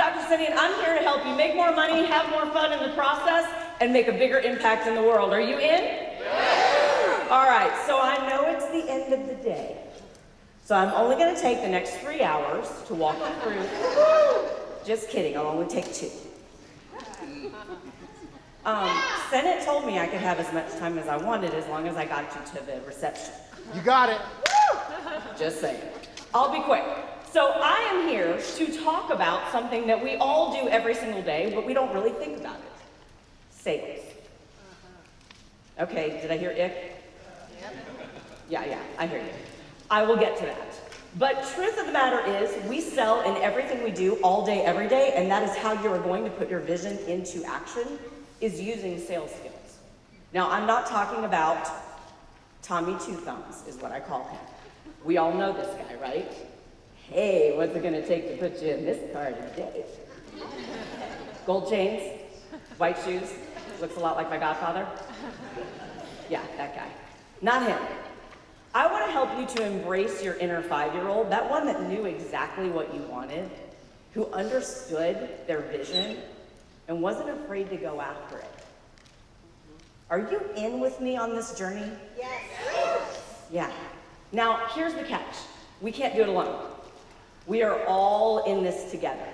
Dr. Cindy, and I'm here to help you make more money, have more fun in the process, and make a bigger impact in the world. Are you in? Yeah. All right, so I know it's the end of the day. So I'm only going to take the next 3 hours to walk you through. Just kidding, I'll only take 2. Senate told me I could have as much time as I wanted as long as I got you to the reception. You got it. Just saying. I'll be quick. So I am here to talk about something that we all do every single day, but we don't really think about it. Sales. Okay, did I hear ick? Yeah, I hear you. I will get to that. But truth of the matter is, we sell in everything we do all day, every day, and that is how you are going to put your vision into action, is using sales skills. Now, I'm not talking about Tommy Two Thumbs, is what I call him. We all know this guy, right? Hey, what's it gonna take to put you in this car today? Gold chains, white shoes, looks a lot like my godfather. Yeah, that guy. Not him. I want to help you to embrace your inner 5-year-old, that one that knew exactly what you wanted, who understood their vision, and wasn't afraid to go after it. Are you in with me on this journey? Yes. Yeah. Now, here's the catch. We can't do it alone. We are all in this together.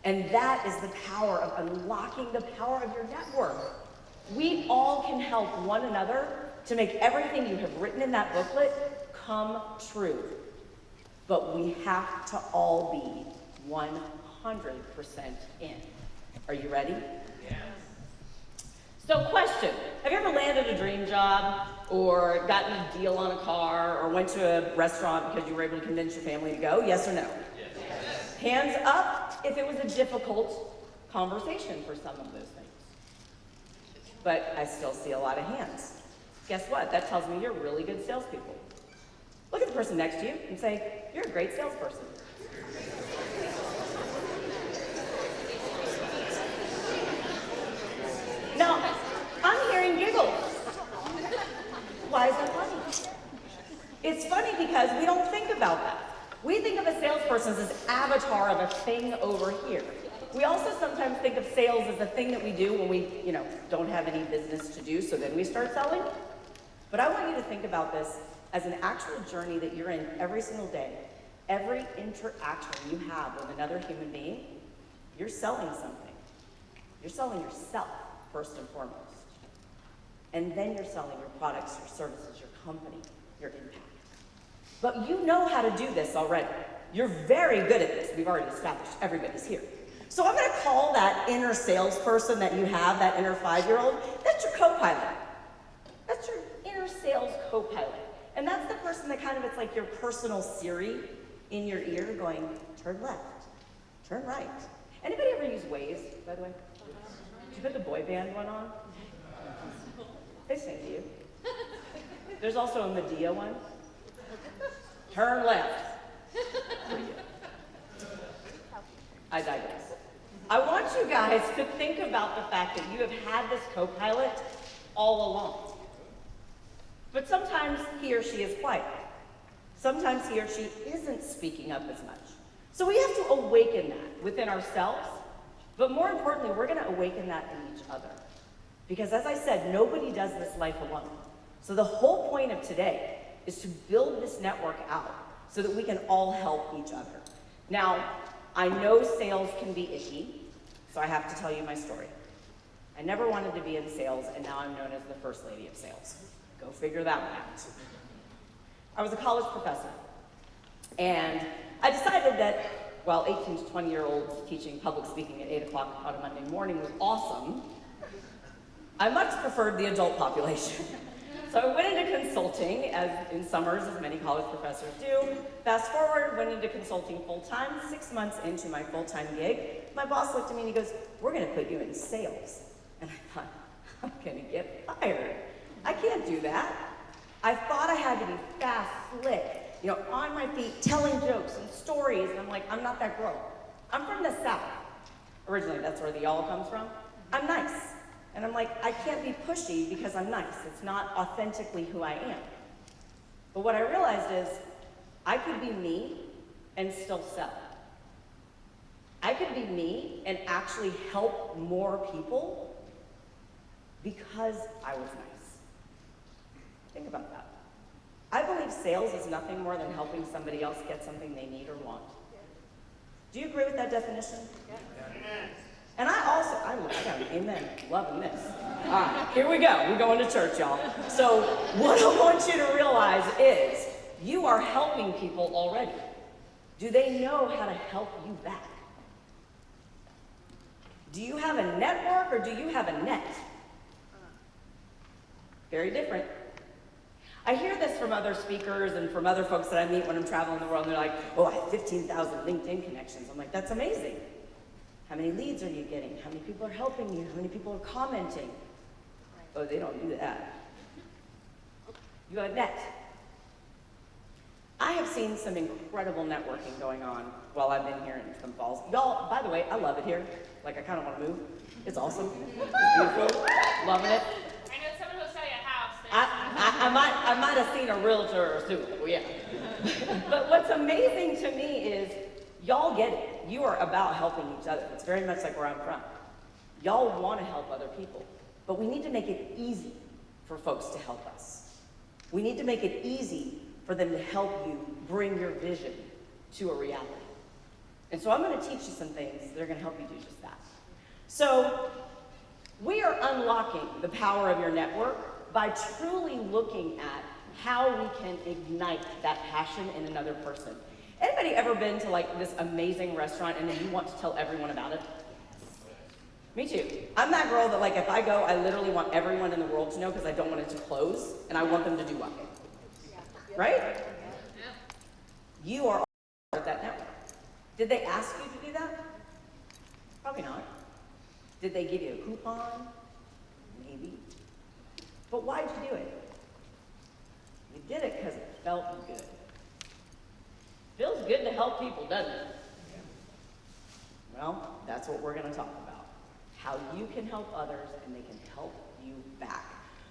And that is the power of unlocking the power of your network. We all can help one another to make everything you have written in that booklet come true. But we have to all be 100% in. Are you ready? Yes. So question, have you ever landed a dream job or gotten a deal on a car or went to a restaurant because you were able to convince your family to go? Yes or no? Yes. Hands up if it was a difficult conversation for some of those things. But I still see a lot of hands. Guess what? That tells me you're really good salespeople. Look at the person next to you and say, you're a great salesperson. Now, I'm hearing giggles. Why is that funny? It's funny because we don't think about that. We think of a salesperson as this avatar of a thing over here. We also sometimes think of sales as a thing that we do when we, don't have any business to do, so then we start selling. But I want you to think about this as an actual journey that you're in every single day. Every interaction you have with another human being, you're selling something. You're selling yourself, first and foremost. And then you're selling your products, your services, your company, your impact. But you know how to do this already. You're very good at this. We've already established everybody's here. So I'm going to call that inner salesperson that you have, that inner 5-year-old, that's your co-pilot. That's your inner sales co-pilot. And that's the person that it's like your personal Siri in your ear going, turn left, turn right. Anybody ever use Waze, by the way? Did you put the boy band one on? They sing to you. There's also a Medea one. Turn left. I digress. I want you guys to think about the fact that you have had this co-pilot all along. But sometimes he or she is quiet. Sometimes he or she isn't speaking up as much. So we have to awaken that within ourselves, but more importantly, we're going to awaken that in each other. Because as I said, nobody does this life alone. So the whole point of today is to build this network out so that we can all help each other. Now, I know sales can be icky, so I have to tell you my story. I never wanted to be in sales, and now I'm known as the first lady of sales. Go figure that one out. I was a college professor, and I decided that while 18 to 20-year-olds teaching public speaking at 8 o'clock on a Monday morning was awesome, I much preferred the adult population. So I went into consulting, as in summers, as many college professors do. Fast forward, went into consulting full-time. 6 months into my full-time gig, my boss looked at me and he goes, we're gonna put you in sales. And I thought, I'm gonna get fired. I can't do that. I thought I had to be fast, slick, on my feet, telling jokes and stories, and I'm like, I'm not that girl. I'm from the South. Originally, that's where the y'all comes from. I'm nice. And I'm like, I can't be pushy because I'm nice. It's not authentically who I am. But what I realized is I could be me and still sell. I could be me and actually help more people because I was nice. Think about that. I believe sales is nothing more than helping somebody else get something they need or want. Do you agree with that definition? Yes. And I got an amen, loving this. All right, here we go. We're going to church, y'all. So what I want you to realize is you are helping people already. Do they know how to help you back? Do you have a network or do you have a net? Very different. I hear this from other speakers and from other folks that I meet when I'm traveling the world, and they're like, oh, I have 15,000 LinkedIn connections. I'm like, that's amazing. How many leads are you getting? How many people are helping you? How many people are commenting? Oh, they don't do that. You have a net. I have seen some incredible networking going on while I've been here in Twin Falls. Y'all, by the way, I love it here. Like, I kind of want to move. It's awesome. It's beautiful. Loving it. I know someone will sell you a house. I might have seen a realtor or two. Yeah. But what's amazing to me is y'all get it. You are about helping each other. It's very much like where I'm from. Y'all want to help other people, but we need to make it easy for folks to help us. We need to make it easy for them to help you bring your vision to a reality. And so I'm going to teach you some things that are going to help you do just that. So we are unlocking the power of your network by truly looking at how we can ignite that passion in another person. Anybody ever been to like this amazing restaurant and then you want to tell everyone about it? Me too. I'm that girl that like if I go, I literally want everyone in the world to know because I don't want it to close and I want them to do well. Right? You are part of that network. Did they ask you to do that? Probably not. Did they give you a coupon? Maybe. But why'd you do it? You did it because it felt good. Feels good to help people, doesn't it? Well, that's what we're going to talk about. How you can help others and they can help you back.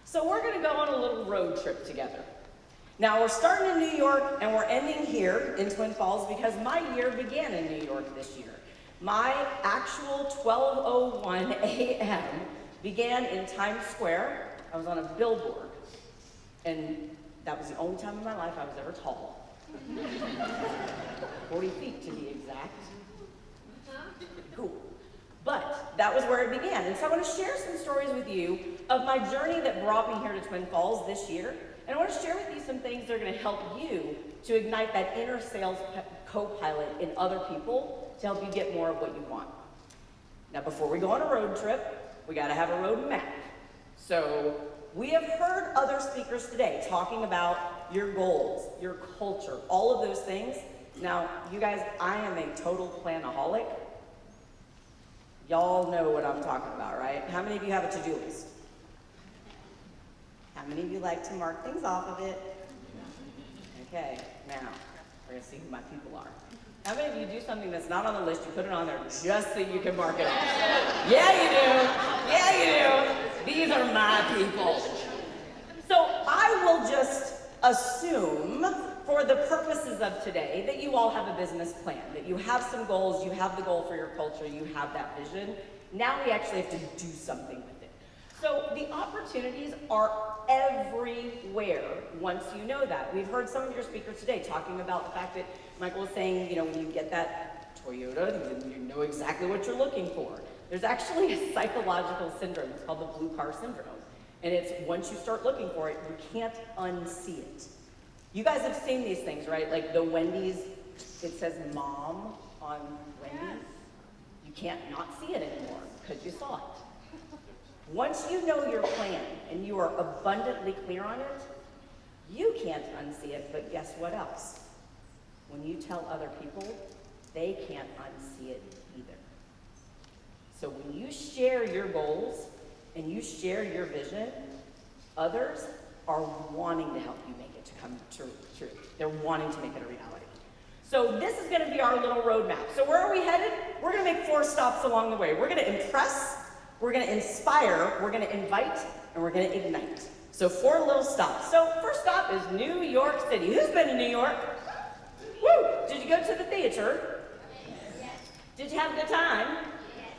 So we're going to go on a little road trip together. Now we're starting in New York and we're ending here in Twin Falls because my year began in New York this year. My actual 12:01 a.m. began in Times Square. I was on a billboard, and that was the only time in my life I was ever tall. 40 feet to be exact. Cool. But that was where it began. And so I want to share some stories with you of my journey that brought me here to Twin Falls this year. And I want to share with you some things that are going to help you to ignite that inner sales co-pilot in other people to help you get more of what you want. Now, before we go on a road trip, we got to have a road map. So we have heard other speakers today talking about your goals, your culture, all of those things. Now, you guys, I am a total planaholic. Y'all know what I'm talking about, right? How many of you have a to-do list? How many of you like to mark things off of it? Okay, now, we're gonna see who my people are. How many of you do something that's not on the list, you put it on there just so you can mark it off? Yeah, you do. Yeah, you do. These are my people. So I will just assume, for the purposes of today, that you all have a business plan, that you have some goals, you have the goal for your culture, you have that vision. Now we actually have to do something with it. So the opportunities are everywhere once you know that. We've heard some of your speakers today talking about the fact that Michael was saying, you know, when you get that Toyota, you know exactly what you're looking for. There's actually a psychological syndrome. It's called the blue car syndrome. And it's once you start looking for it, you can't unsee it. You guys have seen these things, right? Like the Wendy's, it says mom on Wendy's. You can't not see it anymore because you saw it. Once you know your plan and you are abundantly clear on it, you can't unsee it, but guess what else? When you tell other people, they can't unsee it either. So when you share your goals and you share your vision, others are wanting to help you make it to come true. They're wanting to make it a reality. So this is going to be our little roadmap. So where are we headed? We're going to make 4 stops along the way. We're going to impress, we're going to inspire, we're going to invite, and we're going to ignite. So 4 little stops. So first stop is New York City. Who's been to New York? Woo! Did you go to the theater? Did you have a good time?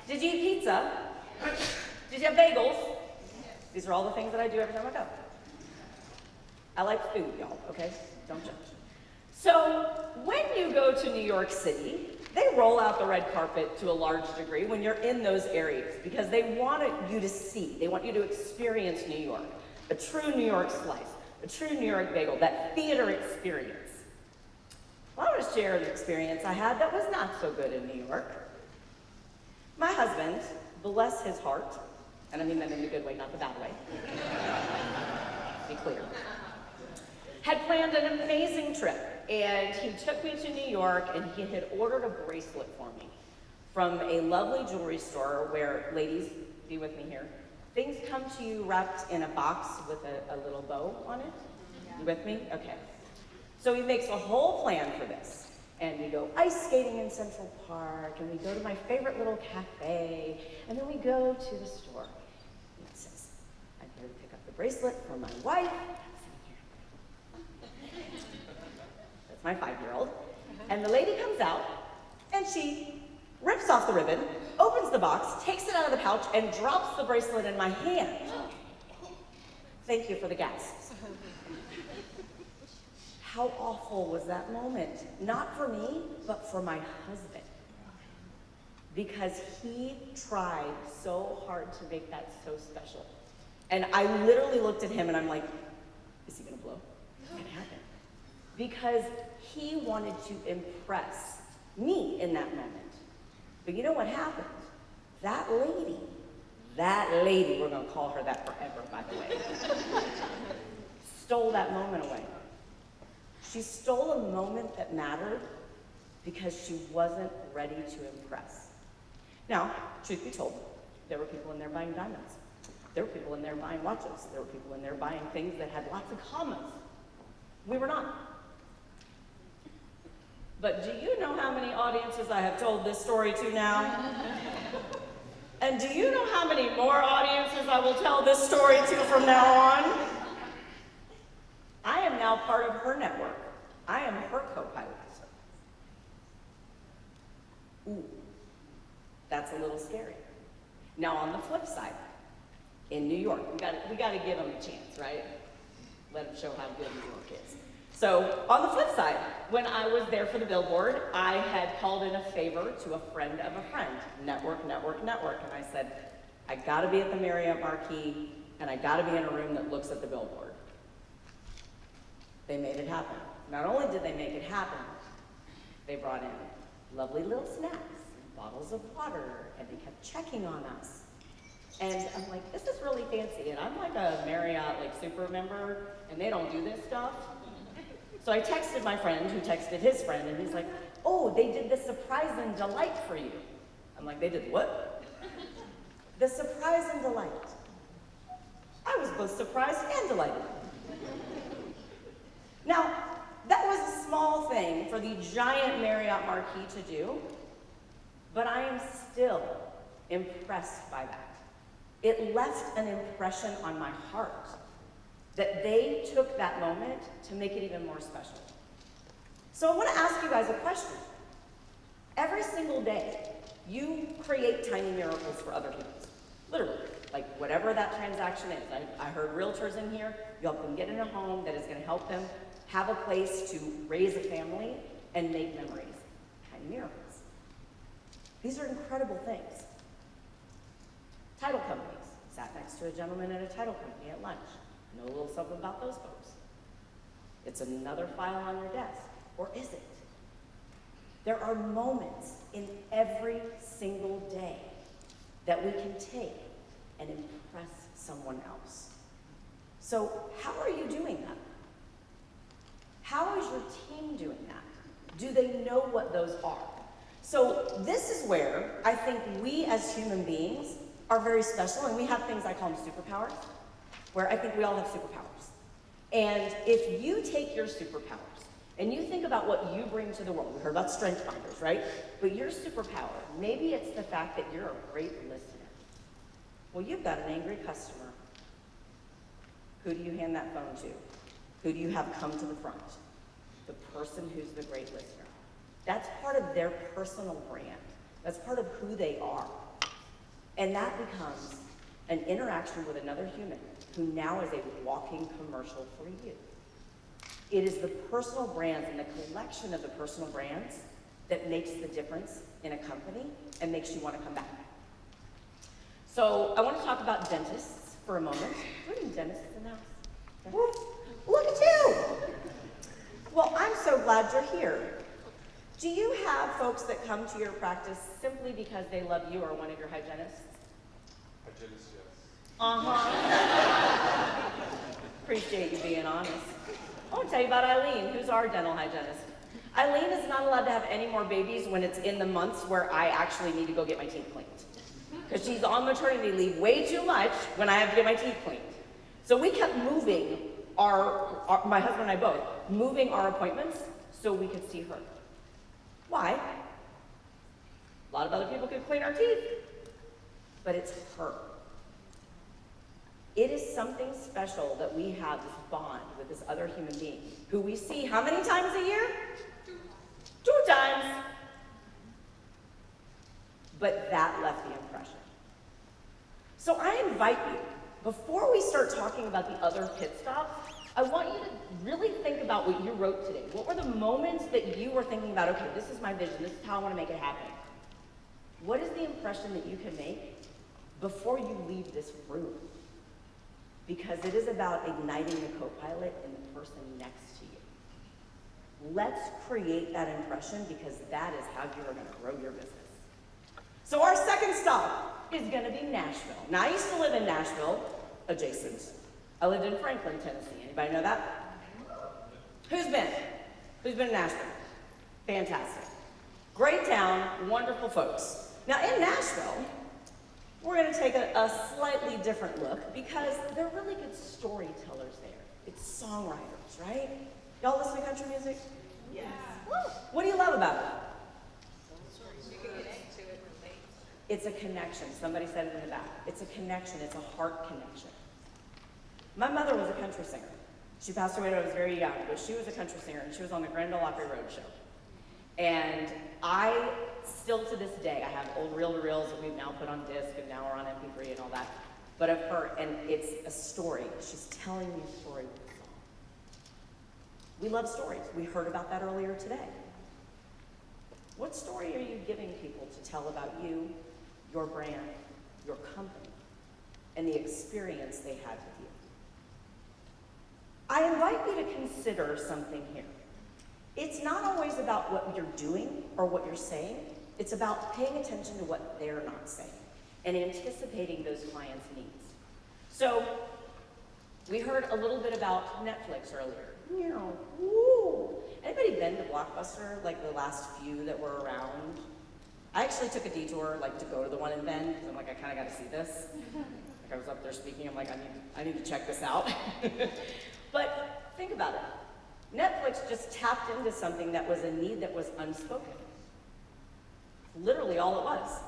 Did you eat pizza? Did you have bagels? These are all the things that I do every time I go. I like food, y'all, okay? Don't judge. So when you go to New York City, they roll out the red carpet to a large degree when you're in those areas because they want you to see, they want you to experience New York, a true New York slice, a true New York bagel, that theater experience. Well, I want to share an experience I had that was not so good in New York. My husband, bless his heart, and I mean that in the good way, not the bad way, be clear, had planned an amazing trip, and he took me to New York, and he had ordered a bracelet for me from a lovely jewelry store where, ladies, be with me here, things come to you wrapped in a box with a little bow on it. You with me? Okay. So he makes a whole plan for this. And we go ice skating in Central Park, and we go to my favorite little cafe, and then we go to the store. And it says, I'm here to pick up the bracelet for my wife. That's my 5-year-old. And the lady comes out, and she rips off the ribbon, opens the box, takes it out of the pouch, and drops the bracelet in my hand. Thank you for the gasps. How awful was that moment? Not for me, but for my husband. Because he tried so hard to make that so special. And I literally looked at him and I'm like, is he gonna blow? What's gonna happen? Because he wanted to impress me in that moment. But you know what happened? That lady, we're gonna call her that forever, by the way, stole that moment away. She stole a moment that mattered because she wasn't ready to impress. Now, truth be told, there were people in there buying diamonds. There were people in there buying watches. There were people in there buying things that had lots of commas. We were not. But do you know how many audiences I have told this story to now? And do you know how many more audiences I will tell this story to from now on? I am now part of her network. I am her co-pilot. Ooh, that's a little scary. Now on the flip side, in New York, we gotta give them a chance, right? Let them show how good New York is. So on the flip side, when I was there for the billboard, I had called in a favor to a friend of a friend, network, and I said, I gotta be at the Marriott Marquis, and I gotta be in a room that looks at the billboard. They made it happen. Not only did they make it happen, they brought in lovely little snacks, bottles of water, and they kept checking on us. And I'm like, this is really fancy, and I'm like a Marriott super member, and they don't do this stuff. So I texted my friend, who texted his friend, and he's like, oh, they did the surprise and delight for you. I'm like, they did what? The surprise and delight. I was both surprised and delighted. Now, that was a small thing for the giant Marriott Marquis to do, but I am still impressed by that. It left an impression on my heart that they took that moment to make it even more special. So I want to ask you guys a question. Every single day, you create tiny miracles for other people. Literally, like whatever that transaction is. I heard realtors in here, you help them get in a home that is going to help them have a place to raise a family and make memories. Tiny miracles. These are incredible things. Title companies. Sat next to a gentleman at a title company at lunch. Know a little something about those folks. It's another file on your desk. Or is it? There are moments in every single day that we can take and impress someone else. So how are you doing that? How is your team doing that? Do they know what those are? So this is where I think we as human beings are very special, and we have things I call them superpowers, where I think we all have superpowers. And if you take your superpowers and you think about what you bring to the world, we heard about strength finders, right? But your superpower, maybe it's the fact that you're a great listener. Well, you've got an angry customer. Who do you hand that phone to? Who do you have come to the front? The person who's the great listener. That's part of their personal brand. That's part of who they are. And that becomes an interaction with another human who now is a walking commercial for you. It is the personal brands and the collection of the personal brands that makes the difference in a company and makes you want to come back. So I want to talk about dentists for a moment. Are there any dentists in the house? Look at you! Well, I'm so glad you're here. Do you have folks that come to your practice simply because they love you or one of your hygienists? Hygienist, yes. Uh-huh. Appreciate you being honest. I want to tell you about Eileen, who's our dental hygienist. Eileen is not allowed to have any more babies when it's in the months where I actually need to go get my teeth cleaned. Because she's on maternity leave way too much when I have to get my teeth cleaned. So we kept moving my husband and I both, moving our appointments so we could see her. Why? A lot of other people could clean our teeth, but it's her. It is something special that we have this bond with this other human being who we see how many times a year? 2 times. But that left the impression. So I invite you, before we start talking about the other pit stops, I want you to really think about what you wrote today. What were the moments that you were thinking about, okay, this is my vision, this is how I want to make it happen? What is the impression that you can make before you leave this room? Because it is about igniting the co-pilot in the person next to you. Let's create that impression because that is how you are going to grow your business. So our second stop is going to be Nashville. Now, I used to live in Nashville, adjacent. I lived in Franklin, Tennessee. Anybody know that? Who's been? Who's been in Nashville? Fantastic. Great town, wonderful folks. Now, in Nashville, we're going to take a slightly different look because they're really good storytellers there. It's songwriters, right? Y'all listen to country music? Yeah. What do you love about it? You can connect to it, relate. It's a connection. Somebody said it in the back. It's a connection. It's a heart connection. My mother was a country singer. She passed away when I was very young, but she was a country singer, and she was on the Grand Ole Opry Road show. And I, still to this day, I have old reel-to-reels that we've now put on disc, and now we're on MP3 and all that. But of her, and it's a story. She's telling me a story with a song. We love stories. We heard about that earlier today. What story are you giving people to tell about you, your brand, your company, and the experience they had with you? I invite you to consider something here. It's not always about what you're doing or what you're saying. It's about paying attention to what they're not saying and anticipating those clients' needs. So we heard a little bit about Netflix earlier. Woo. Anybody been to Blockbuster, like the last few that were around? I actually took a detour, like to go to the one in Bend, because I'm like, I kind of got to see this. Like I was up there speaking, I'm like, I need to check this out. But think about it. Netflix just tapped into something that was a need that was unspoken. Literally all it was.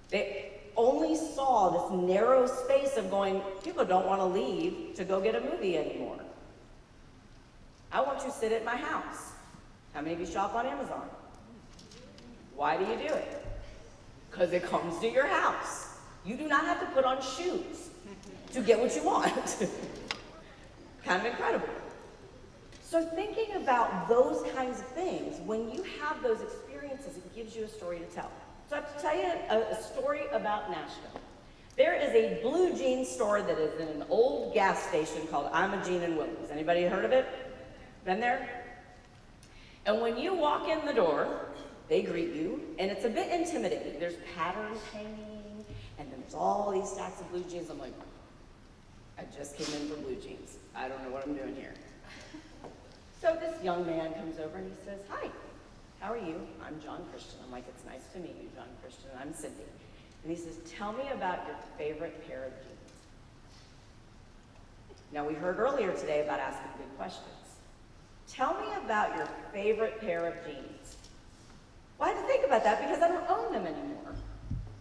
They only saw this narrow space of going, people don't want to leave to go get a movie anymore. I want you to sit at my house. How many of you shop on Amazon? Why do you do it? Because it comes to your house. You do not have to put on shoes to get what you want. Kind of incredible. So thinking about those kinds of things, when you have those experiences, it gives you a story to tell. So I have to tell you a story about Nashville. There is a blue jean store that is in an old gas station called I'm a Jean and Williams. Anybody heard of it? Been there? And when you walk in the door, they greet you, and it's a bit intimidating. There's patterns hanging, and then there's all these stacks of blue jeans. I'm like, I just came in for blue jeans. I don't know what I'm doing here. So this young man comes over and he says, hi, how are you? I'm John Christian. I'm like, it's nice to meet you, John Christian. I'm Cindy. And he says, tell me about your favorite pair of jeans. Now, we heard earlier today about asking good questions. Tell me about your favorite pair of jeans. Well, I had to think about that because I don't own them anymore.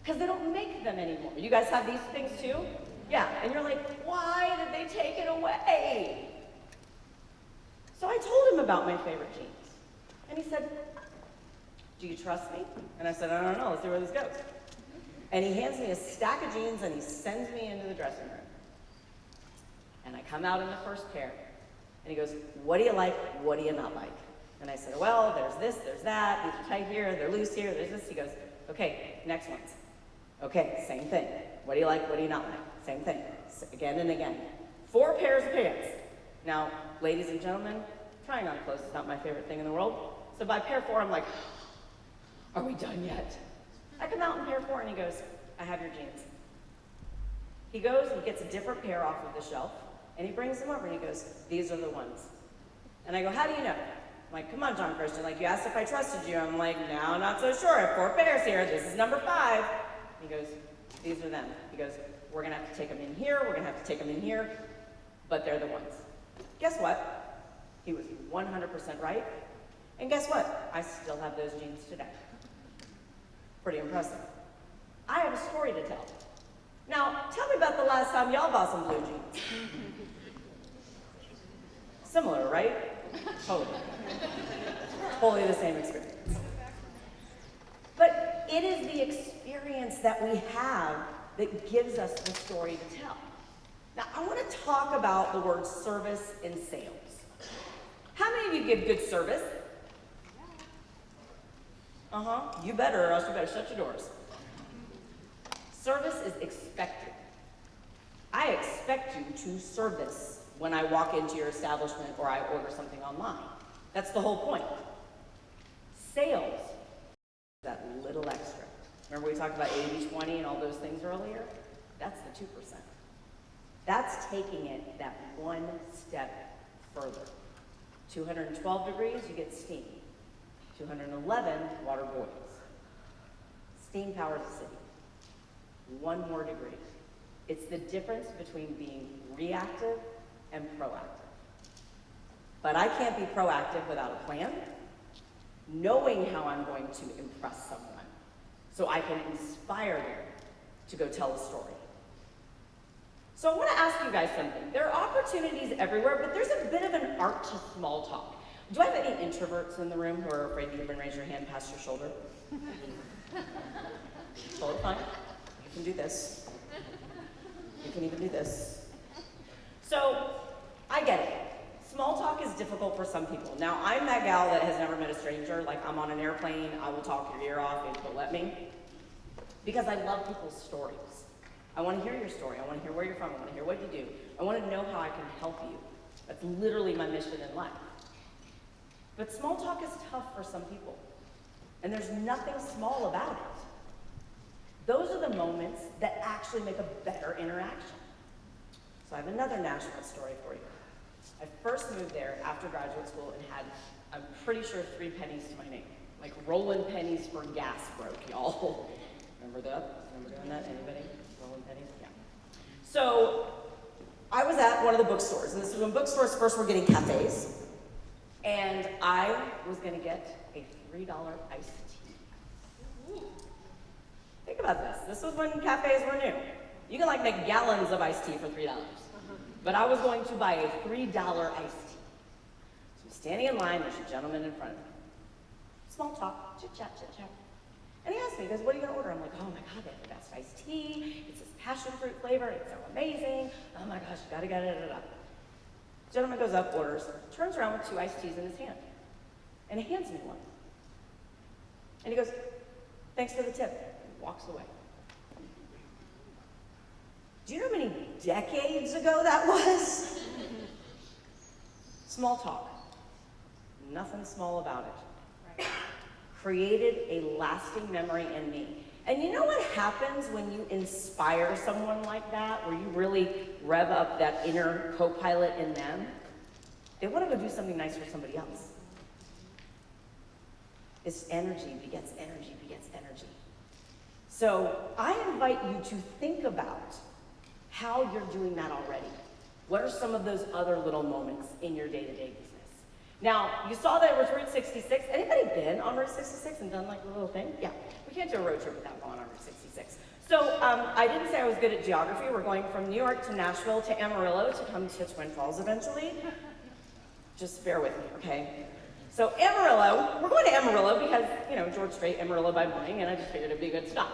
Because they don't make them anymore. You guys have these things too? Yeah, and you're like, why did they take it away? So I told him about my favorite jeans. And he said, do you trust me? And I said, I don't know, let's see where this goes. And he hands me a stack of jeans and he sends me into the dressing room. And I come out in the first pair. And he goes, what do you like, what do you not like? And I said, well, there's this, there's that, these are tight here, they're loose here, there's this. He goes, okay, next ones. Okay, same thing. What do you like, what do you not like? Same thing, again and again. 4 pairs of pants. Now, ladies and gentlemen, trying on clothes is not my favorite thing in the world. So by pair 4, I'm like, are we done yet? I come out in pair 4 and he goes, I have your jeans. He goes, he gets a different pair off of the shelf, and he brings them over and he goes, these are the ones. And I go, how do you know? I'm like, come on, John Christian, like you asked if I trusted you. I'm like, no, not so sure. I have 4 pairs here. This is number 5. He goes, these are them. He goes, we're gonna have to take them in here. We're gonna have to take them in here, but they're the ones. Guess what? He was 100% right. And guess what? I still have those jeans today. Pretty impressive. I have a story to tell. Now, tell me about the last time y'all bought some blue jeans. Similar, right? Totally. Totally the same experience. But it is the experience that we have that gives us the story to tell. Now, I want to talk about the word service in sales. How many of you give good service? You better, or else you better shut your doors. Service is expected. I expect you to service when I walk into your establishment or I order something online. That's the whole point. Sales, that little extra. Remember we talked about 80-20 and all those things earlier? That's the 2%. That's taking it that one step further. 212 degrees, you get steam. 211, water boils. Steam powers the city. 1 more degree. It's the difference between being reactive and proactive. But I can't be proactive without a plan, knowing how I'm going to impress someone, so I can inspire them to go tell a story. So I want to ask you guys something. There are opportunities everywhere, but there's a bit of an art to small talk. Do I have any introverts in the room who are afraid to even raise your hand past your shoulder? Totally fine. You can do this. You can even do this. So, I get it. Small talk is difficult for some people. Now, I'm that gal that has never met a stranger. Like, I'm on an airplane, I will talk your ear off if you'll let me. Because I love people's stories. I want to hear your story. I want to hear where you're from. I want to hear what you do. I want to know how I can help you. That's literally my mission in life. But small talk is tough for some people. And there's nothing small about it. Those are the moments that actually make a better interaction. So I have another Nashville story for you. I first moved there after graduate school and had, I'm pretty sure, 3 pennies to my name. Like rolling pennies for gas broke, y'all. Remember that? Remember doing that? Anybody? Rolling pennies? Yeah. So I was at one of the bookstores, and this is when bookstores first were getting cafes. And I was going to get a $3 iced tea. Think about this. This was when cafes were new. You can like make gallons of iced tea for $3. But I was going to buy a $3 iced tea. So I'm standing in line, there's a gentleman in front of me. Small talk, chit chat, chit chat. And he asked me, he goes, what are you going to order? I'm like, oh my God, they have the best iced tea. It's this passion fruit flavor. It's so amazing. Oh my gosh, you gotta get it. Gentleman goes up, orders, turns around with 2 iced teas in his hand. And he hands me one. And he goes, thanks for the tip. And walks away. Do you know how many decades ago that was? Small talk. Nothing small about it. Right. Created a lasting memory in me. And you know what happens when you inspire someone like that, where you really rev up that inner co-pilot in them? They want to go do something nice for somebody else. It's energy begets energy begets energy. So I invite you to think about how you're doing that already. What are some of those other little moments in your day-to-day business? Now, you saw that it was Route 66. Anybody been on Route 66 and done like a little thing? Yeah, we can't do a road trip without going on Route 66. So I didn't say I was good at geography. We're going from New York to Nashville to Amarillo to come to Twin Falls eventually. Just bear with me, okay? So Amarillo, we're going to Amarillo because, you know, George Strait, Amarillo by morning, and I just figured it'd be a good stop.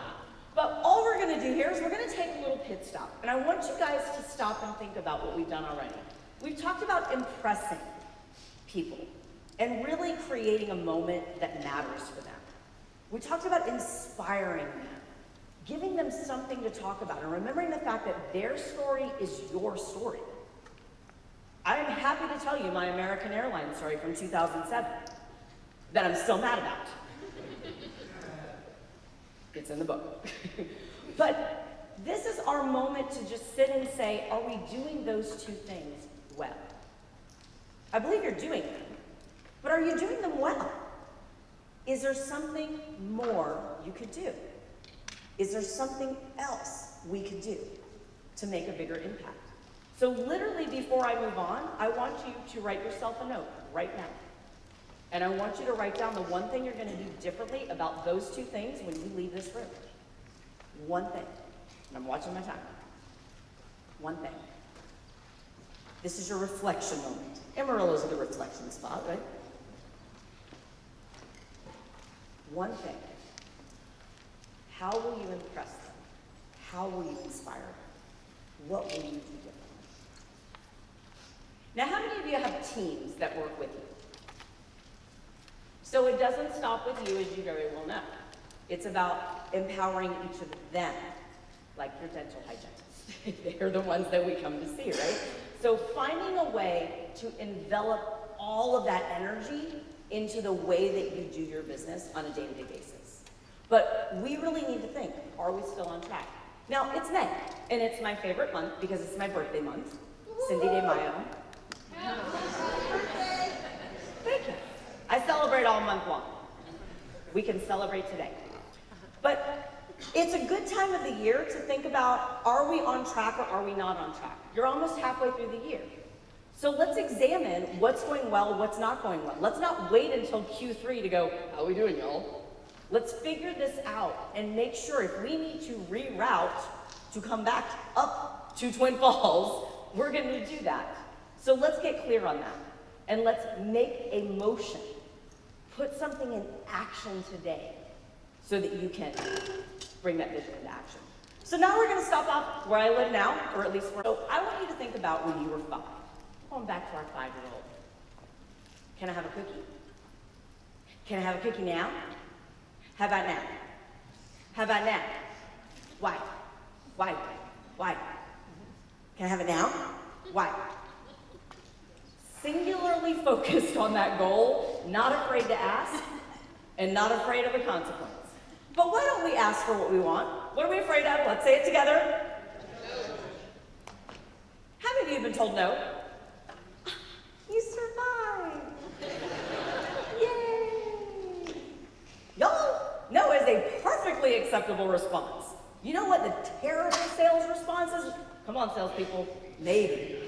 But all we're gonna do here is we're gonna take a little pit stop. And I want you guys to stop and think about what we've done already. We've talked about impressing people and really creating a moment that matters for them. We talked about inspiring them, giving them something to talk about, and remembering the fact that their story is your story. I am happy to tell you my American Airlines story from 2007 that I'm still mad about. It's in the book. But this is our moment to just sit and say, are we doing those two things well? I believe you're doing them, but are you doing them well? Is there something more you could do? Is there something else we could do to make a bigger impact? So literally before I move on, I want you to write yourself a note right now. And I want you to write down the one thing you're going to do differently about those two things when you leave this room. One thing. And I'm watching my time. One thing. This is your reflection moment. Amarillo's a good reflection spot, right? One thing. How will you impress them? How will you inspire them? What will you do differently? Now, how many of you have teams that work with you? So it doesn't stop with you, as you very well know. It's about empowering each of them, like your dental hygienists. They're the ones that we come to see, right? So finding a way to envelop all of that energy into the way that you do your business on a day-to-day basis. But we really need to think, are we still on track? Now, it's May, and it's my favorite month because it's my birthday month. Cindy de Mayo. Thank you. I celebrate all month long. We can celebrate today. But it's a good time of the year to think about, are we on track or are we not on track? You're almost halfway through the year. So let's examine what's going well, what's not going well. Let's not wait until Q3 to go, how are we doing, y'all? Let's figure this out and make sure if we need to reroute to come back up to Twin Falls, we're going to do that. So let's get clear on that. And let's make a motion. Put something in action today so that you can bring that vision into action. So now we're going to stop off where I live now, or at least where. So I want you to think about when you were 5. Going back to our 5-year-old. Can I have a cookie? Can I have a cookie now? How about now? How about now? Why? Why? Why? Can I have it now? Why? Singularly focused on that goal, not afraid to ask, and not afraid of a consequence. But why don't we ask for what we want? What are we afraid of? Let's say it together. No. How many of you have been told no? You survived. Yay! Y'all, no is a perfectly acceptable response. You know what the terrible sales response is? Come on, salespeople. Maybe.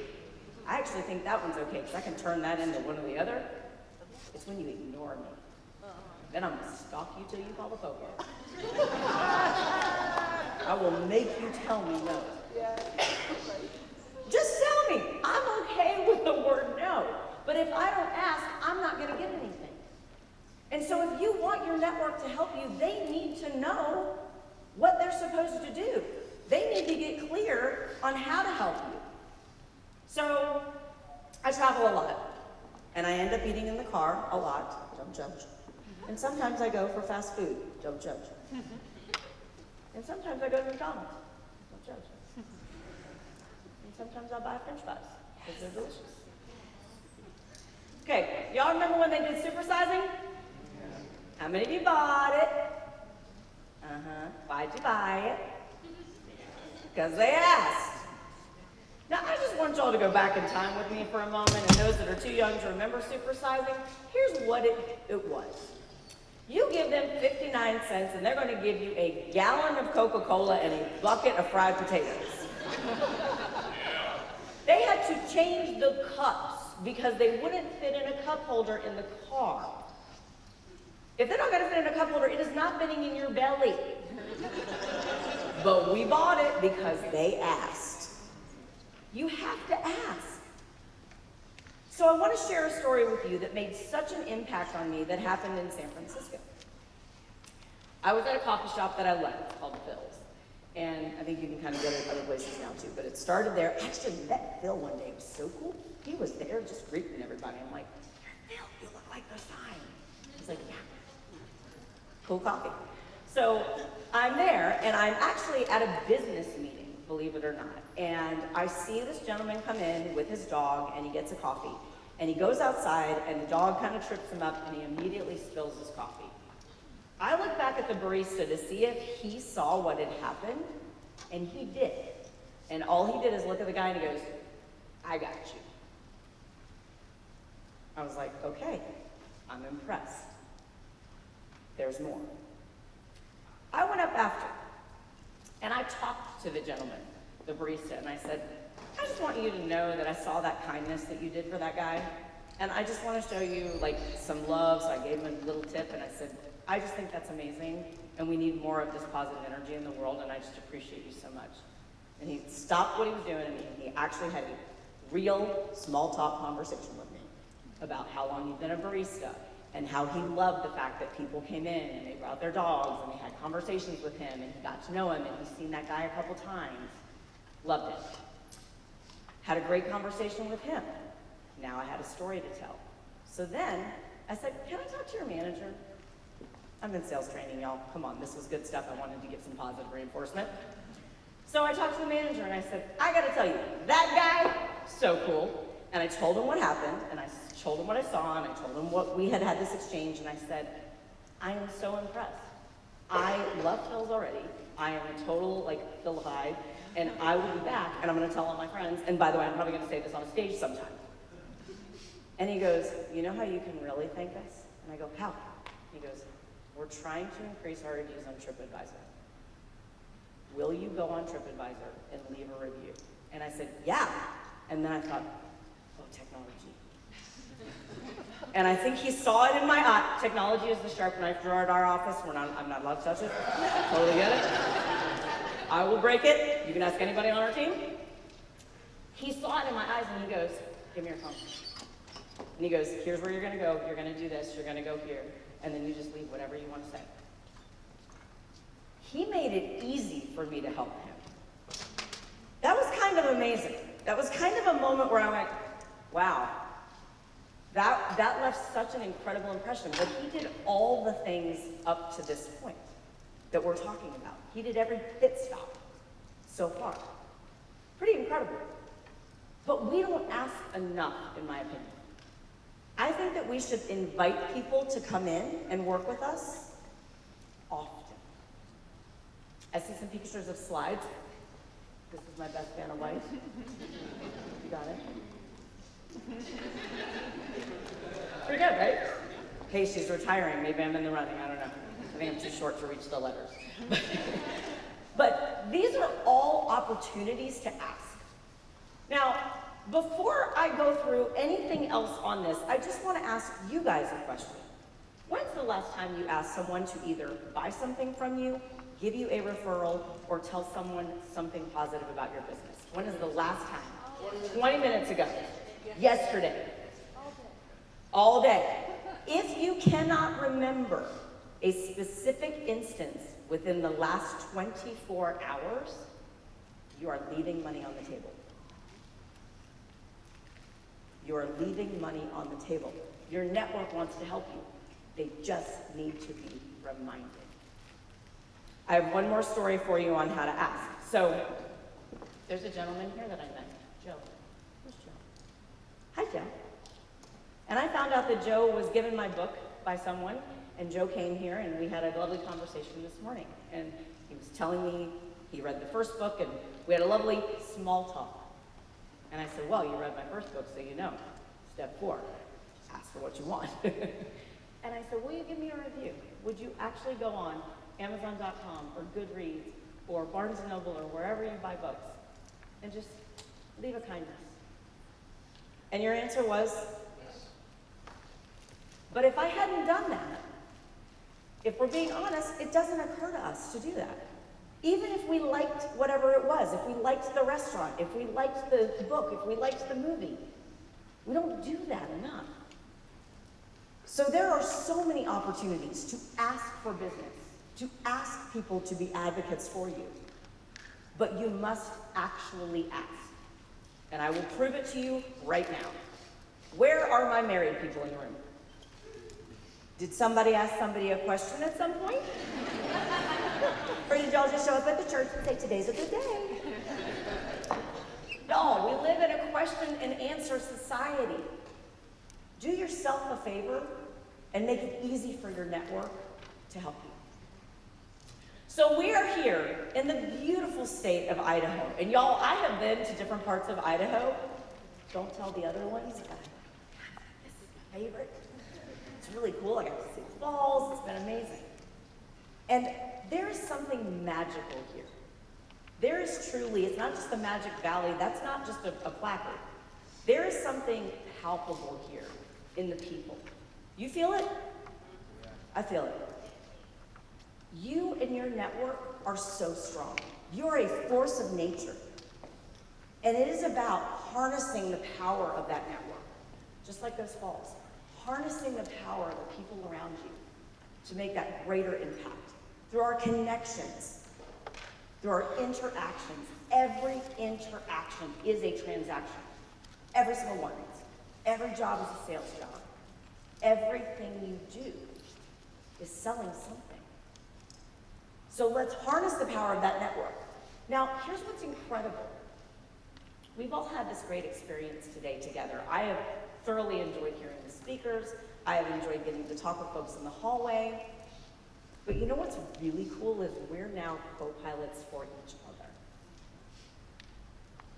I actually think that one's okay, because I can turn that into one or the other. It's when you ignore me. Then I'm going to stalk you till you call the popo. I will make you tell me no. Just tell me. I'm okay with the word no. But if I don't ask, I'm not going to get anything. And so if you want your network to help you, they need to know what they're supposed to do. They need to get clear on how to help you. So I travel a lot, and I end up eating in the car a lot. Don't judge. And sometimes I go for fast food. Don't judge. And sometimes I go to McDonald's. Don't judge. And sometimes I'll buy French fries because they're delicious. Okay, y'all remember when they did supersizing? How many of you bought it? Why'd you buy it? Because they asked. Now, I just want y'all to go back in time with me for a moment, and those that are too young to remember supersizing, here's what it was. You give them 59 cents, and they're going to give you a gallon of Coca-Cola and a bucket of fried potatoes. They had to change the cups because they wouldn't fit in a cup holder in the car. If they're not going to fit in a cup holder, it is not fitting in your belly. But we bought it because they asked. You have to ask. So I want to share a story with you that made such an impact on me that happened in San Francisco. I was at a coffee shop that I love, it's called Phil's. And I think you can kind of go to other places now too, but it started there. I actually met Phil one day, it was so cool. He was there just greeting everybody. I'm like, "You're Phil, you look like the sign." He's like, "Yeah." Cool coffee. So I'm there, and I'm actually at a business meeting, believe it or not. And I see this gentleman come in with his dog, and he gets a coffee. And he goes outside, and the dog kind of trips him up, and he immediately spills his coffee. I look back at the barista to see if he saw what had happened, and he did. And all he did is look at the guy, and he goes, "I got you." I was like, okay, I'm impressed. There's more. I went up after, and I talked to the gentleman, the barista, and I said, "I just want you to know that I saw that kindness that you did for that guy, and I just want to show you like some love." So I gave him a little tip, and I said, "I just think that's amazing, and we need more of this positive energy in the world, and I just appreciate you so much." And he stopped what he was doing, and he actually had a real small talk conversation with me about how long he'd been a barista, and how he loved the fact that people came in and they brought their dogs and they had conversations with him, and he got to know him, and he's seen that guy a couple times. Loved it. Had a great conversation with him. Now I had a story to tell. So then I said, "Can I talk to your manager?" I'm in sales training, y'all. Come on, this was good stuff. I wanted to get some positive reinforcement. So I talked to the manager and I said, "I gotta tell you, that guy, so cool." And I told him what happened, and I told him what I saw, and I told him what we had this exchange, and I said, "I am so impressed. I love Phil's already. I am a total, like, Phil high, and I will be back, and I'm gonna tell all my friends, and by the way, I'm probably gonna say this on a stage sometime." And he goes, "You know how you can really thank us?" And I go, "How?" He goes, "We're trying to increase our reviews on TripAdvisor. Will you go on TripAdvisor and leave a review?" And I said, "Yeah." And then I thought, oh, technology. And I think he saw it in my eye. Technology is the sharp knife drawer at our office. I'm not allowed to touch it. Totally get it. I will break it. You can ask anybody on our team. He saw it in my eyes and he goes, "Give me your phone." And he goes, "Here's where you're gonna go. You're gonna do this. You're gonna go here. And then you just leave whatever you want to say." He made it easy for me to help him. That was kind of amazing. That was kind of a moment where I went, wow, that left such an incredible impression. But he did all the things up to this point that we're talking about. He did every pit stop so far. Pretty incredible. But we don't ask enough, in my opinion. I think that we should invite people to come in and work with us often. I see some pictures of slides. This is my best Vanna White. You got it? Pretty good, right? Hey, she's retiring. Maybe I'm in the running. I don't know. I think I'm too short to reach the letters. But these are all opportunities to ask. Now, before I go through anything else on this, I just want to ask you guys a question. When's the last time you asked someone to either buy something from you, give you a referral, or tell someone something positive about your business? When is the last time? 20 minutes ago. Yesterday. All day. If you cannot remember a specific instance within the last 24 hours, you are leaving money on the table. You are leaving money on the table. Your network wants to help you. They just need to be reminded. I have one more story for you on how to ask. So, there's a gentleman here that I met, Joe. Who's Joe? Hi, Joe. And I found out that Joe was given my book by someone, and Joe came here, and we had a lovely conversation this morning. And he was telling me he read the first book, and we had a lovely small talk. And I said, well, you read my first book, so you know. Step 4, ask for what you want. And I said, will you give me a review? Would you actually go on Amazon.com or Goodreads or Barnes & Noble or wherever you buy books and just leave a kindness? And your answer was? Yes. But if I hadn't done that, if we're being honest, it doesn't occur to us to do that. Even if we liked whatever it was, if we liked the restaurant, if we liked the book, if we liked the movie, We don't do that enough. So there are so many opportunities to ask for business, to ask people to be advocates for you. But you must actually ask. And I will prove it to you right now. Where are my married people in the room? Did somebody ask somebody a question at some point? Or did y'all just show up at the church and say, today's a good day? No, we live in a question and answer society. Do yourself a favor and make it easy for your network to help you. So we are here in the beautiful state of Idaho. And y'all, I have been to different parts of Idaho. Don't tell the other ones, but this is my favorite. It's really cool. I got to see the falls. It's been amazing. And there is something magical here. There is truly, it's not just the Magic Valley. That's not just a placard. There is something palpable here in the people. You feel it? I feel it. You and your network are so strong. You're a force of nature. And it is about harnessing the power of that network, just like those falls. Harnessing the power of the people around you to make that greater impact. Through our connections, through our interactions. Every interaction is a transaction. Every single one. Every job is a sales job. Everything you do is selling something. So let's harness the power of that network. Now, here's what's incredible. We've all had this great experience today together. I have thoroughly enjoyed hearing the speakers. I have enjoyed getting to talk with folks in the hallway. But you know what's really cool is we're now co-pilots for each other.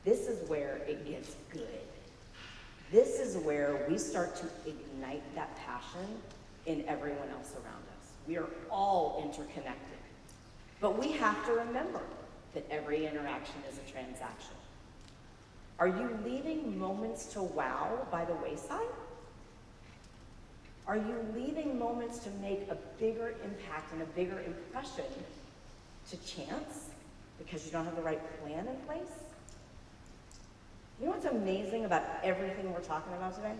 This is where it gets good. This is where we start to ignite that passion in everyone else around us. We are all interconnected. But we have to remember that every interaction is a transaction. Are you leaving moments to wow by the wayside? Are you leaving moments to make a bigger impact and a bigger impression to chance because you don't have the right plan in place? You know what's amazing about everything we're talking about today?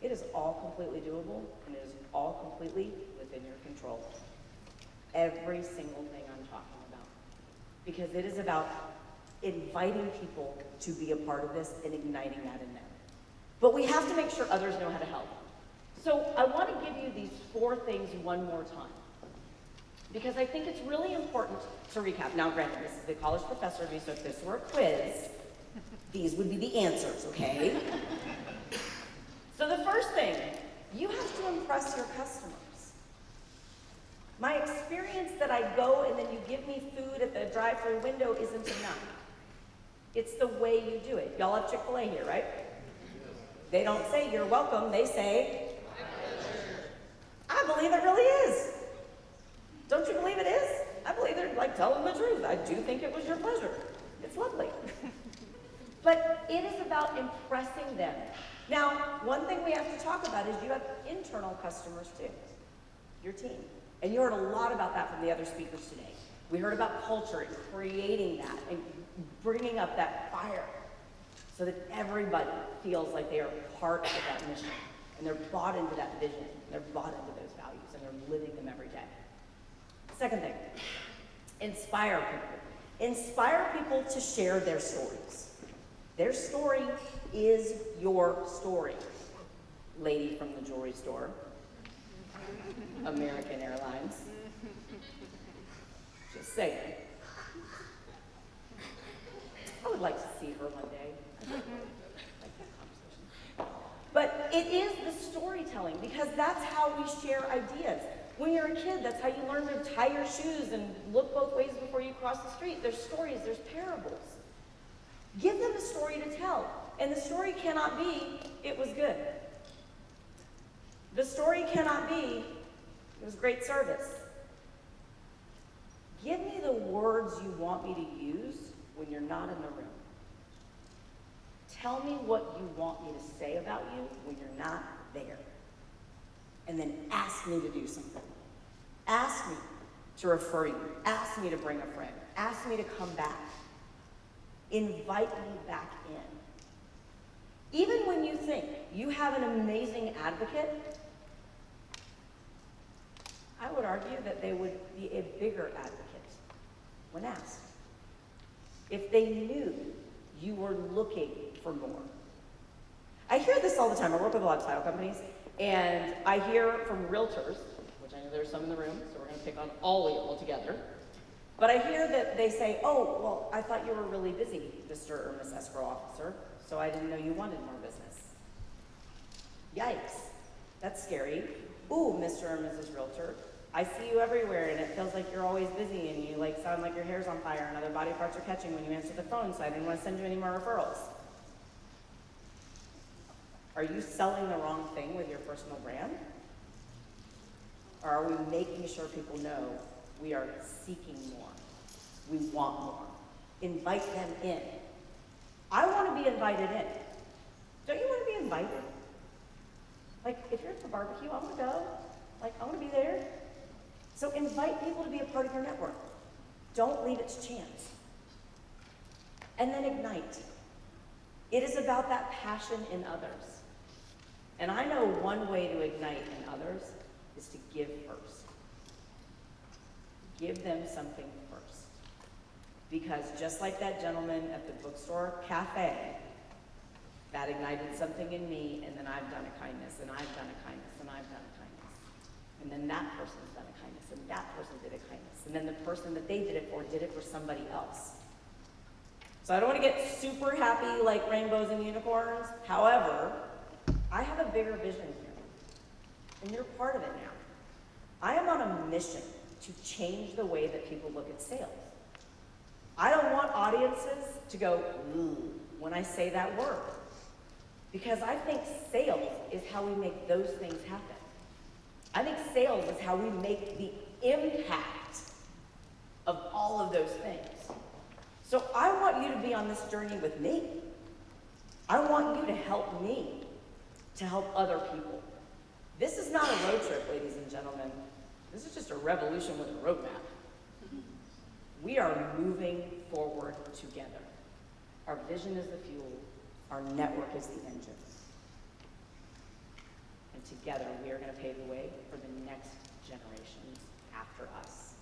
It is all completely doable, and it is all completely within your control. Every single thing I'm talking about. Because it is about inviting people to be a part of this and igniting that in them. But we have to make sure others know how to help. So I want to give you these 4 things one more time. Because I think it's really important to recap. Now, granted, this is the college professor of me, so if this were a quiz, these would be the answers, okay? So the first thing, you have to impress your customers. My experience that I go and then you give me food at the drive-thru window isn't enough. It's the way you do it. Y'all have Chick-fil-A here, right? They don't say you're welcome, they say, I believe it really is. Don't you believe it is? I believe they're like telling the truth. I do think it was your pleasure. It's lovely. But it is about impressing them. Now, one thing we have to talk about is you have internal customers too, your team. And you heard a lot about that from the other speakers today. We heard about culture and creating that and bringing up that fire so that everybody feels like they are part of that mission and they're bought into that vision, and they're bought into those values, and they're living them every day. Second thing, inspire people. Inspire people to share their stories. Their story is your story. Lady from the jewelry store, American Airlines. Just saying. I would like to see her one day. I'd like that conversation. But it is the storytelling, because that's how we share ideas. When you're a kid, that's how you learn to tie your shoes and look both ways before you cross the street. There's stories, there's parables. Give them a story to tell. And the story cannot be, it was good. The story cannot be, it was great service. Give me the words you want me to use when you're not in the room. Tell me what you want me to say about you when you're not there. And then ask me to do something. Ask me to refer you. Ask me to bring a friend. Ask me to come back. Invite me back in. Even when you think you have an amazing advocate, I would argue that they would be a bigger advocate when asked. If they knew you were looking for more. I hear this all the time. I work with a lot of title companies, and I hear from realtors, which I know there's some in the room, so we're going to pick on all together. But I hear that they say, oh, well, I thought you were really busy, Mr. or Miss Escrow Officer, so I didn't know you wanted more business. Yikes, that's scary. Ooh, Mr. or Mrs. Realtor, I see you everywhere and it feels like you're always busy and you like sound like your hair's on fire and other body parts are catching when you answer the phone, so I didn't want to send you any more referrals. Are you selling the wrong thing with your personal brand? Or are we making sure people know we are seeking more? We want more. Invite them in. I want to be invited in. Don't you want to be invited? Like, if you're at the barbecue, I want to go. Like, I want to be there. So invite people to be a part of your network. Don't leave it to chance. And then ignite. It is about that passion in others. And I know one way to ignite in others is to give first. Give them something first. Because just like that gentleman at the bookstore cafe, that ignited something in me, and then I've done a kindness, and I've done a kindness, and I've done a kindness. And then that person's done a kindness, and that person did a kindness. And then the person that they did it for somebody else. So I don't want to get super happy like rainbows and unicorns. However, I have a bigger vision here, and you're part of it now. I am on a mission to change the way that people look at sales. I don't want audiences to go, ooh, when I say that word. Because I think sales is how we make those things happen. I think sales is how we make the impact of all of those things. So I want you to be on this journey with me. I want you to help me to help other people. This is not a road trip, ladies and gentlemen. This is just a revolution with a roadmap. We are moving forward together. Our vision is the fuel. Our network is the engine. And together, we are going to pave the way for the next generations after us.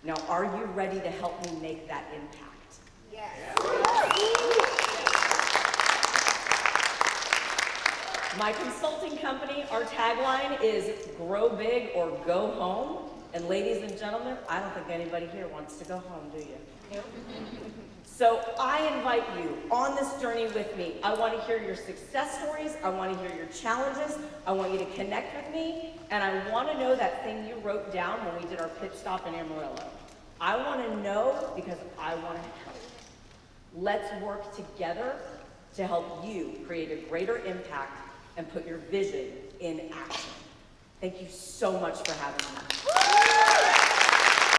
Now, are you ready to help me make that impact? Yes. My consulting company, our tagline is grow big or go home. And ladies and gentlemen, I don't think anybody here wants to go home, do you? Nope. So I invite you on this journey with me. I want to hear your success stories. I want to hear your challenges. I want you to connect with me. And I want to know that thing you wrote down when we did our pit stop in Amarillo. I want to know because I want to help. Let's work together to help you create a greater impact and put your vision in action. Thank you so much for having me.